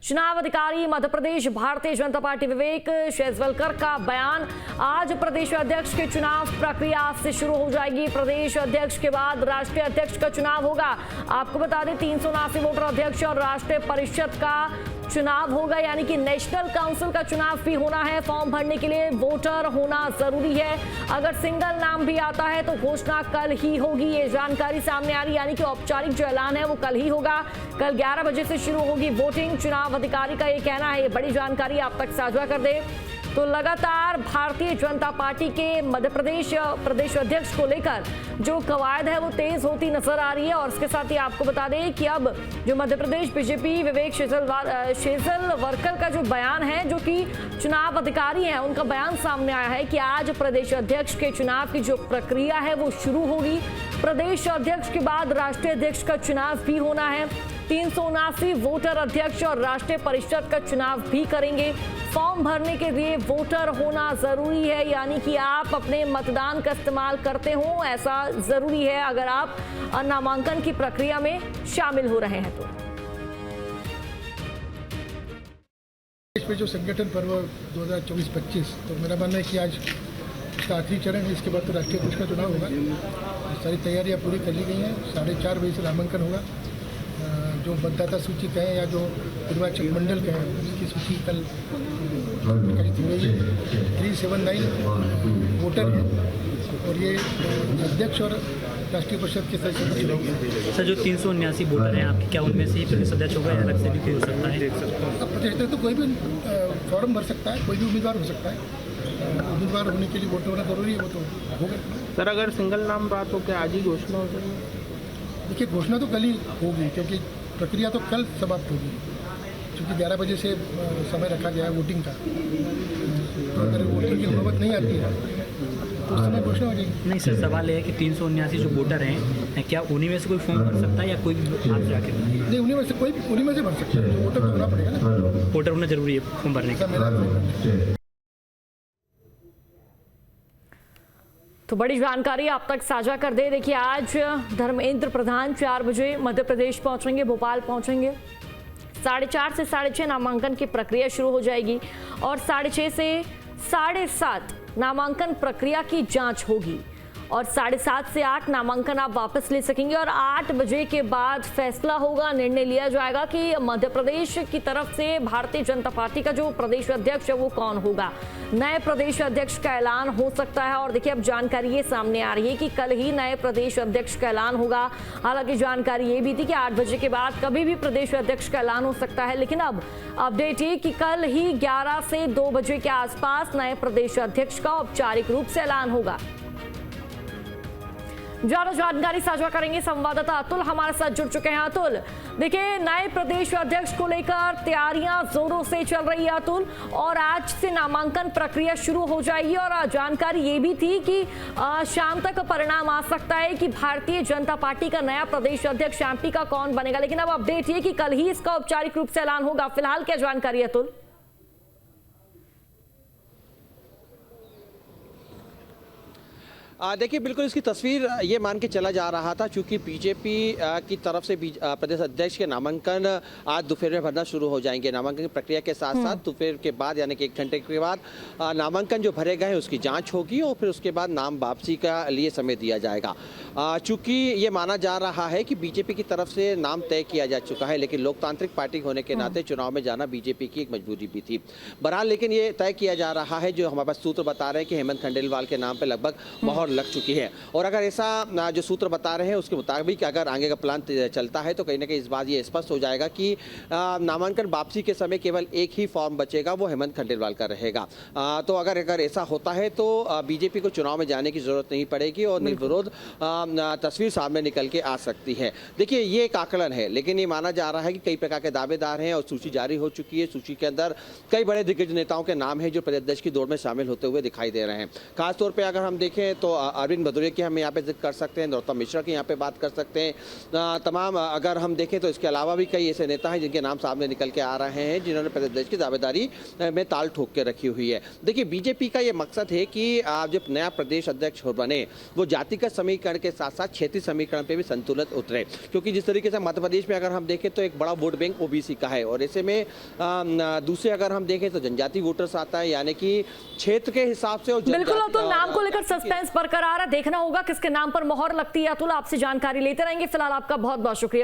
चुनाव अधिकारी मध्य प्रदेश भारतीय जनता पार्टी विवेक शेजवलकर का बयान। आज प्रदेश अध्यक्ष के चुनाव प्रक्रिया आज से शुरू हो जाएगी। प्रदेश अध्यक्ष के बाद राष्ट्रीय अध्यक्ष का चुनाव होगा। आपको बता दें 379 वोटर अध्यक्ष और राष्ट्रीय परिषद का चुनाव होगा, यानी कि नेशनल काउंसिल का चुनाव भी होना है। फॉर्म भरने के लिए वोटर होना जरूरी है। अगर सिंगल नाम भी आता है तो घोषणा कल ही होगी, ये जानकारी सामने आ रही है, यानी कि औपचारिक जो ऐलान है वो कल ही होगा। कल 11 बजे से शुरू होगी वोटिंग। चुनाव अधिकारी का ये कहना है, ये बड़ी जानकारी आप तक साझा कर दे। तो लगातार भारतीय जनता पार्टी के मध्य प्रदेश प्रदेश अध्यक्ष को लेकर जो कवायद है वो तेज होती नजर आ रही है। और इसके साथ ही आपको बता दें कि अब जो मध्य प्रदेश बीजेपी विवेक शेजवलकर का जो बयान है, जो कि चुनाव अधिकारी हैं, उनका बयान सामने आया है कि आज प्रदेश अध्यक्ष के चुनाव की जो प्रक्रिया है वो शुरू होगी। प्रदेश अध्यक्ष के बाद राष्ट्रीय अध्यक्ष का चुनाव भी होना है। 379 वोटर अध्यक्ष और राष्ट्रीय परिषद का चुनाव भी करेंगे। फॉर्म भरने के लिए वोटर होना जरूरी है, यानी कि आप अपने मतदान का इस्तेमाल करते हो, ऐसा जरूरी है अगर आप नामांकन की प्रक्रिया में शामिल हो रहे हैं तो। देश में जो संगठन पर्व 2024-25, तो मेरा मानना है कि आज इसका आखिरी चरण है। इसके बाद तो राष्ट्रीय अध्यक्ष का चुनाव होगा। सारी तैयारियां पूरी कर ली गई हैं। 4:30 बजे से नामांकन होगा। जो मतदाता सूची कहें या जो निर्वाचक मंडल कहें, उसकी सूची कल प्रकाशित हो गई है। 379 वोटर हैं और ये अध्यक्ष और राष्ट्रीय परिषद के सदस्य का चुनाव है। सर, जो 379 वोटर हैं आपके, क्या उनमें से ही प्रदेश अध्यक्ष होगा या अलग से भी कोई हो सकता है? अब प्रदेश तो कोई भी फॉर्म भर सकता है, कोई भी उम्मीदवार हो सकता है। उम्मीदवार होने के लिए वोटर होना जरूरी है, वो तो होगा। सर, अगर सिंगल नाम रहा तो क्या आज ही घोषणा हो जाएगी? देखिए, घोषणा तो कल ही होगी, क्योंकि प्रक्रिया तो कल समाप्त होगी, क्योंकि 11 बजे से समय रखा गया है वोटिंग का। अगर वोटिंग की नौबत नहीं आती है तो उस समय घोषणा हो जाएगी। नहीं सर, सवाल ये है कि 379 जो वोटर हैं, क्या उन्हीं में से कोई फॉर्म भर सकता है या कोई आप जाके? नहीं, उन्हीं में से भर सकता है। वोटर तो होना पड़ेगा ना, वोटर होना जरूरी है फॉर्म भरने का। तो बड़ी जानकारी आप तक साझा कर दे। देखिए, आज धर्मेंद्र प्रधान 4 बजे मध्य प्रदेश पहुंचेंगे, भोपाल पहुंचेंगे। 4:30 से 6:30 नामांकन की प्रक्रिया शुरू हो जाएगी और 6:30 से 7:30 नामांकन प्रक्रिया की जांच होगी और 7:30 से 8 नामांकन आप वापस ले सकेंगे और 8 बजे के बाद फैसला होगा, निर्णय लिया जाएगा कि मध्य प्रदेश की तरफ से भारतीय जनता पार्टी का जो प्रदेश अध्यक्ष है वो कौन होगा। नए प्रदेश अध्यक्ष का ऐलान हो सकता है और देखिए अब जानकारी ये सामने आ रही है कि कल ही नए प्रदेश अध्यक्ष का ऐलान होगा। हालांकि जानकारी ये भी थी कि 8 बजे के बाद कभी भी प्रदेश अध्यक्ष का ऐलान हो सकता है, लेकिन अब अपडेट ये कि कल ही 11 से 2 बजे के आसपास नए प्रदेश अध्यक्ष का औपचारिक रूप से ऐलान होगा। ज्यादा जानकारी साझा करेंगे संवाददाता अतुल हमारे साथ जुड़ चुके हैं। अतुल, देखिए नए प्रदेश अध्यक्ष को लेकर तैयारियां जोरों से चल रही है अतुल, और आज से नामांकन प्रक्रिया शुरू हो जाएगी और जानकारी ये भी थी कि शाम तक परिणाम आ सकता है कि भारतीय जनता पार्टी का नया प्रदेश अध्यक्ष एमपी का कौन बनेगा, लेकिन अब अपडेट ये कि कल ही इसका औपचारिक रूप से ऐलान होगा। फिलहाल क्या जानकारी है अतुल? देखिए, बिल्कुल इसकी तस्वीर ये मान के चला जा रहा था, चूंकि बीजेपी की तरफ से प्रदेश अध्यक्ष के नामांकन आज दोपहर में भरना शुरू हो जाएंगे। नामांकन की प्रक्रिया के साथ साथ दोपहर के बाद यानी कि 1 घंटे के बाद नामांकन जो भरे गए हैं उसकी जांच होगी और फिर उसके बाद नाम वापसी का लिए समय दिया जाएगा। चूंकि ये माना जा रहा है कि बीजेपी की तरफ से नाम तय किया जा चुका है, लेकिन लोकतांत्रिक पार्टी होने के नाते चुनाव में जाना बीजेपी की एक मजबूरी भी थी। बहरहाल लेकिन ये तय किया जा रहा है, जो हमारे पास सूत्र बता रहे हैं कि हेमंत खंडेलवाल के नाम पर लगभग लग चुकी है। और अगर ऐसा जो सूत्र बता रहे हैं उसके मुताबिक अगर आगे का प्लान चलता है तो कहीं ना कहीं इस बात ये स्पष्ट हो जाएगा कि नामांकन वापसी के समय केवल एक ही फॉर्म बचेगा, वो हेमंत खंडेलवाल का रहेगा। तो अगर ऐसा होता है तो बीजेपी को चुनाव में जाने की जरूरत नहीं पड़ेगी और निर्विरोध तस्वीर सामने निकल के आ सकती है। देखिए, ये एक आकलन है, लेकिन ये माना जा रहा है कि कई प्रकार के दावेदार हैं और सूची जारी हो चुकी है। सूची के अंदर कई बड़े दिग्गज नेताओं के नाम है जो प्रदेश की दौड़ में शामिल होते हुए दिखाई दे रहे हैं। खासतौर पर अगर हम देखें तो अरविंद भदौरिया की हम यहाँ पे जिक्र कर सकते हैं, नरोत्तम मिश्रा की यहाँ पे बात कर सकते हैं। तमाम अगर हम देखें तो इसके अलावा भी कई ऐसे नेता हैं जिनके नाम सामने निकल के आ रहे हैं, जिन्होंने प्रदेश अध्यक्ष की दावेदारी में ताल ठोक के रखी हुई है। देखिए, बीजेपी का ये मकसद है कि जब नया प्रदेश अध्यक्ष बने वो जातिगत समीकरण के साथ साथ क्षेत्रीय समीकरण पे भी संतुलित उतरे, क्योंकि जिस तरीके से मध्य प्रदेश में अगर हम देखें तो एक बड़ा वोट बैंक ओबीसी का है, और ऐसे में दूसरे अगर हम देखें तो जनजाति वोटर्स आता है, यानी कि क्षेत्र के हिसाब से। बिल्कुल, अतुल, नाम को लेकर सस्पेंस बरकरार है, देखना होगा किसके नाम पर मोहर लगती है। अतुल, आपसे जानकारी लेते रहेंगे। फिलहाल आपका बहुत बहुत शुक्रिया।